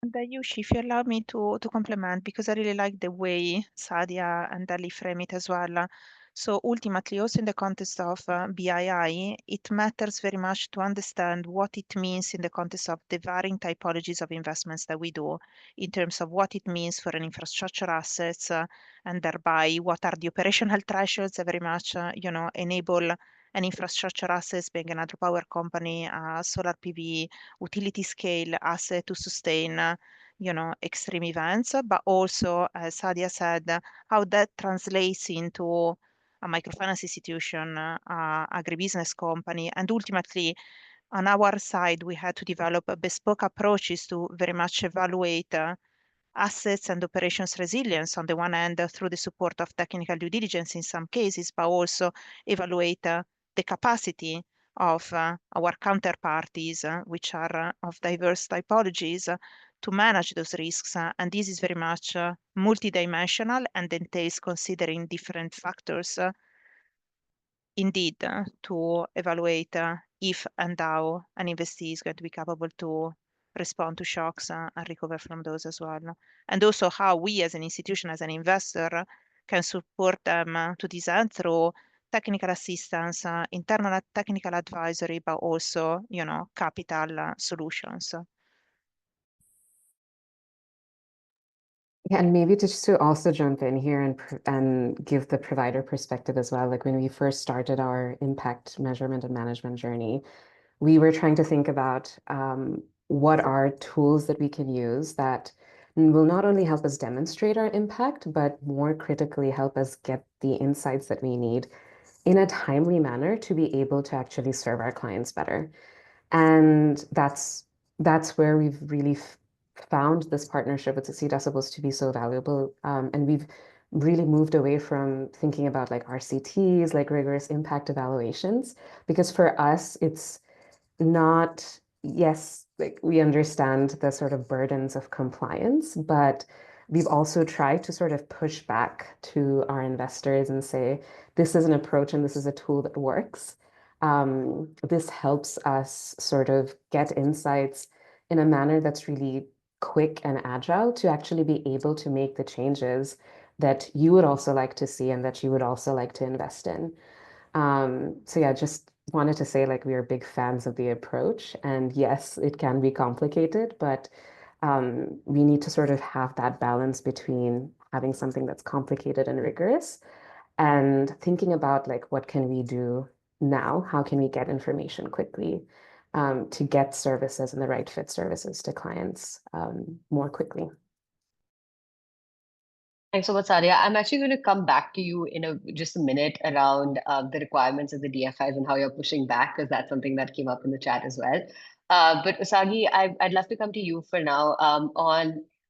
And Aayushi, if you allow me to complement, because I really like the way Sadiaa and Ellie frame it as well. So ultimately, also in the context of BII, it matters very much to understand what it means in the context of the varying typologies of investments that we do, in terms of what it means for an infrastructure assets, and thereby what are the operational thresholds that very much, enable an infrastructure assets, being an hydropower company, solar PV, utility scale asset to sustain, extreme events, but also, as Sadiaa said, how that translates into a microfinance institution, agribusiness company, and ultimately, on our side, we had to develop bespoke approaches to very much evaluate assets and operations resilience on the one hand through the support of technical due diligence in some cases, but also evaluate the capacity of our counterparties, which are of diverse typologies, to manage those risks. And this is very much multidimensional and entails considering different factors indeed to evaluate if and how an investee is going to be capable to respond to shocks and recover from those as well. And also how we as an institution, as an investor, can support them to this end through technical assistance, internal technical advisory, but also, capital solutions. Yeah, and maybe just to also jump in here and give the provider perspective as well. Like when we first started our impact measurement and management journey, we were trying to think about what are tools that we can use that will not only help us demonstrate our impact, but more critically help us get the insights that we need in a timely manner to be able to actually serve our clients better. And that's that's where we've really found this partnership with the Decibels to be so valuable. And we've really moved away from thinking about like RCTs, like rigorous impact evaluations, because for us, it's not, yes, like we understand the sort of burdens of compliance, but we've also tried to sort of push back to our investors and say, this is an approach and this is a tool that works. This helps us sort of get insights in a manner that's really quick and agile to actually be able to make the changes that you would also like to see and that you would also like to invest in. So yeah, just wanted to say like we are big fans of the approach. And yes, it can be complicated, but we need to sort of have that balance between having something that's complicated and rigorous and thinking about like what can we do now? How can we get information quickly to get services and the right fit services to clients more quickly? Thanks so much, Sadiaa. I'm actually going to come back to you in just a minute around the requirements of the DFIs and how you're pushing back, because that's something that came up in the chat as well. But Osagie, I'd love to come to you for now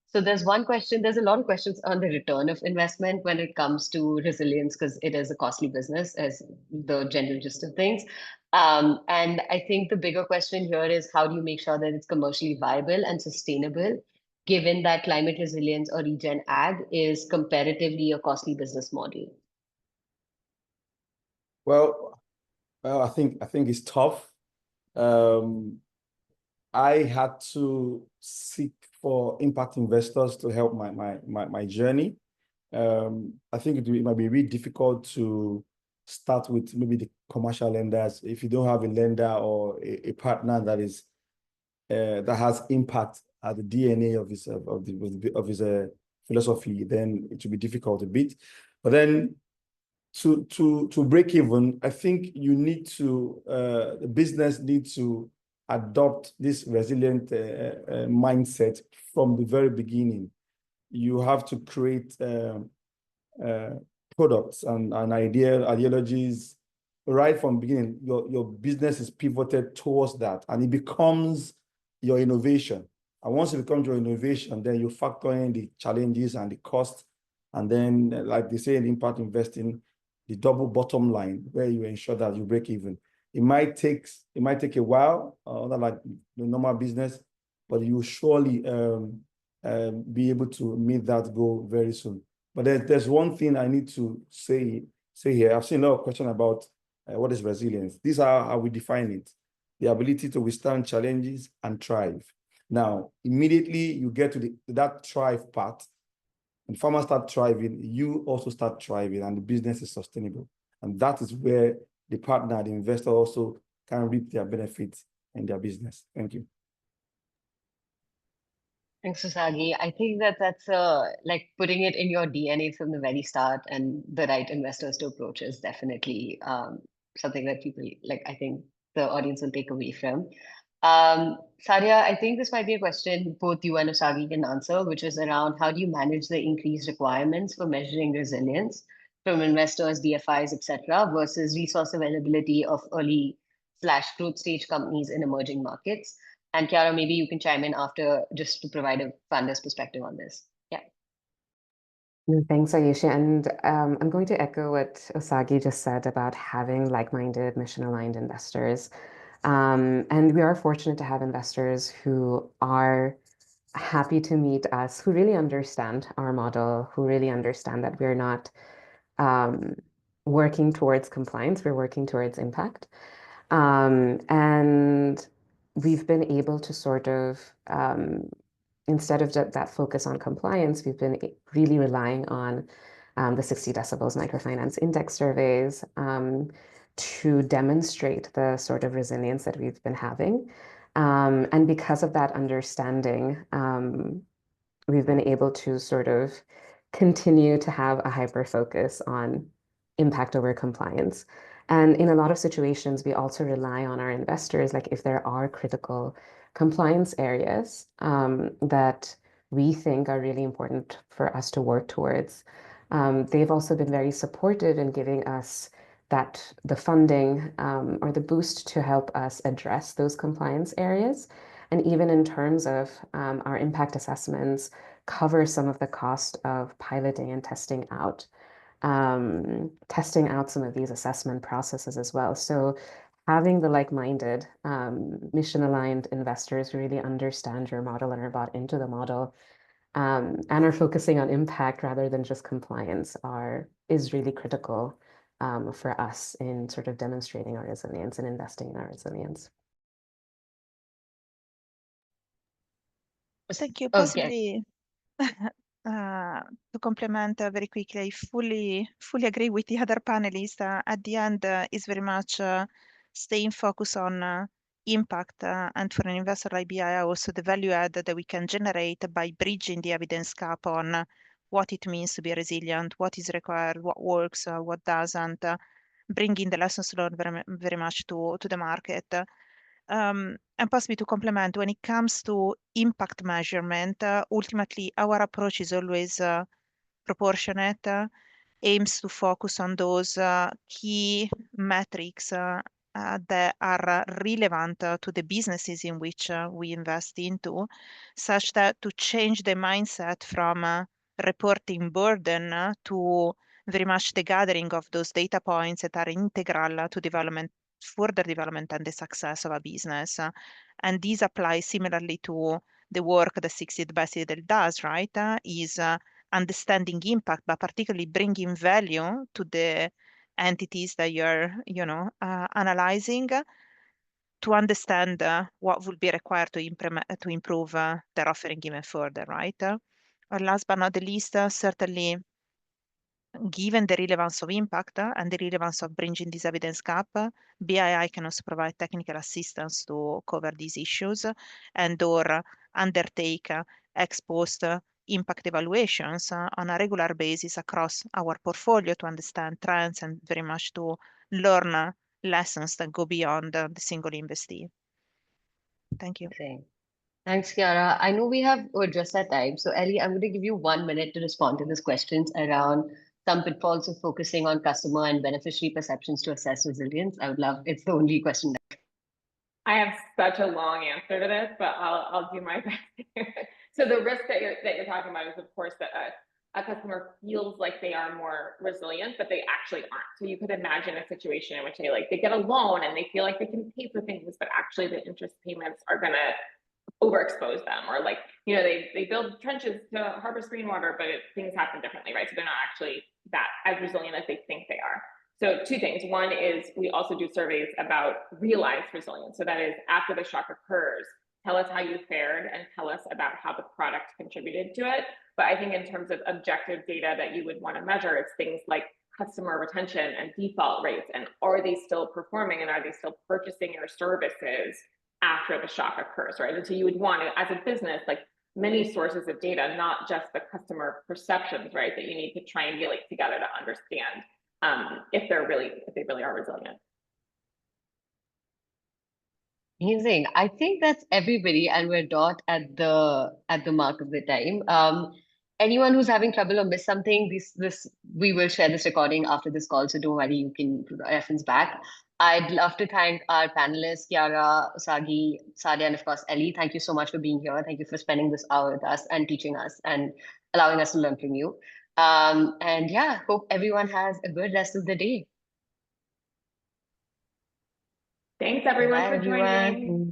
so there's one question, there's a lot of questions on the return of investment when it comes to resilience, because it is a costly business as the general gist of things. And I think the bigger question here is how do you make sure that it's commercially viable and sustainable, given that climate resilience or regen ag is comparatively a costly business model? Well, I think it's tough. I had to seek for impact investors to help my journey. I think it might be really difficult to start with maybe the commercial lenders if you don't have a lender or a partner that is that has impact at the DNA of his philosophy. Then it will be difficult a bit. But then to break even, I think you need to the business needs to adopt this resilient mindset from the very beginning. You have to create products and ideologies right from the beginning. Your business is pivoted towards that, and it becomes your innovation. And once it becomes your innovation, then you factor in the challenges and the cost, and then, like they say in impact investing, the double bottom line, where you ensure that you break even. It might take a while, not like the normal business, but you will surely be able to meet that goal very soon. But there's one thing I need to say here. I've seen a lot of questions about what is resilience. These are how we define it: the ability to withstand challenges and thrive. Now, immediately you get to that thrive part, and farmers start thriving, you also start thriving, and the business is sustainable. And that is where the partner, the investor also can reap their benefits in their business. Thank you. Thanks, Osagie. I think that's like putting it in your DNA from the very start, and the right investors to approach is definitely something that people like. I think the audience will take away from. Sadiaa, I think this might be a question both you and Osagie can answer, which is around how do you manage the increased requirements for measuring resilience from investors, DFIs, etc., versus resource availability of early/growth stage companies in emerging markets? And Chiara, maybe you can chime in after just to provide a funder's perspective on this. Yeah. Thanks, Aayushi. And I'm going to echo what Osagie just said about having like-minded, mission-aligned investors. And we are fortunate to have investors who are happy to meet us, who really understand our model, who really understand that we're not working towards compliance, we're working towards impact. And we've been able to sort of, instead of that focus on compliance, we've been really relying on the 60 Decibels microfinance index surveys to demonstrate the sort of resilience that we've been having. And because of that understanding, we've been able to sort of continue to have a hyper focus on impact over compliance. And in a lot of situations, we also rely on our investors, like if there are critical compliance areas that we think are really important for us to work towards. They've also been very supportive in giving us the funding or the boost to help us address those compliance areas. And even in terms of our impact assessments, cover some of the cost of piloting and testing out some of these assessment processes as well. So having the like-minded, mission-aligned investors who really understand your model and are bought into the model, and are focusing on impact rather than just compliance is really critical for us in sort of demonstrating our resilience and investing in our resilience. Thank you. Okay. Possibly to complement very quickly, I fully agree with the other panelists. At the end, is very much staying focused on impact, and for an investor like BI, also the value add that we can generate by bridging the evidence gap on what it means to be resilient, what is required, what works, what doesn't, bringing the lessons learned very much to the market. And possibly to complement, when it comes to impact measurement, ultimately our approach is always proportionate, aims to focus on those key metrics that are relevant to the businesses in which we invest into, such that to change the mindset from reporting burden to very much the gathering of those data points that are integral to further development and the success of a business. And these apply similarly to the work that Succeed by Citadel does, right? Is understanding impact, but particularly bringing value to the entities that you're, analyzing, to understand what would be required to improve their offering even further, right? Last but not the least, certainly, given the relevance of impact and the relevance of bridging this evidence gap, BII can also provide technical assistance to cover these issues and/or undertake ex post impact evaluations on a regular basis across our portfolio to understand trends and very much to learn lessons that go beyond the single investee. Thank you. Thanks, Chiara. I know we're just at time. So Ellie, I'm going to give you 1 minute to respond to these questions around some pitfalls of focusing on customer and beneficiary perceptions to assess resilience. It's the only question. I have such a long answer to this, but I'll do my best. So the risk that you're talking about is, of course, that a customer feels like they are more resilient, but they actually aren't. So you could imagine a situation in which they get a loan and they feel like they can pay for things, but actually the interest payments are going to overexpose them, or they build trenches to harvest rainwater, but things happen differently, right? So they're not actually that as resilient as they think they are. So 2 things. One is we also do surveys about realized resilience. So that is, after the shock occurs, tell us how you fared and tell us about how the product contributed to it. But I think in terms of objective data that you would want to measure, it's things like customer retention and default rates, and are they still performing and are they still purchasing your services after the shock occurs, right? And so you would want to, as a business, many sources of data, not just the customer perceptions, right? That you need to triangulate together to understand if they really are resilient. Amazing. I think that's everybody, and we're not at the mark of the time. Anyone who's having trouble or missed something, we will share this recording after this call, so don't worry, you can reference back. I'd love to thank our panelists, Chiara, Osagie, Sadiaa, and of course, Ellie. Thank you so much for being here. Thank you for spending this hour with us and teaching us and allowing us to learn from you. And yeah, hope everyone has a good rest of the day. Thanks everyone Bye, for joining. everyone.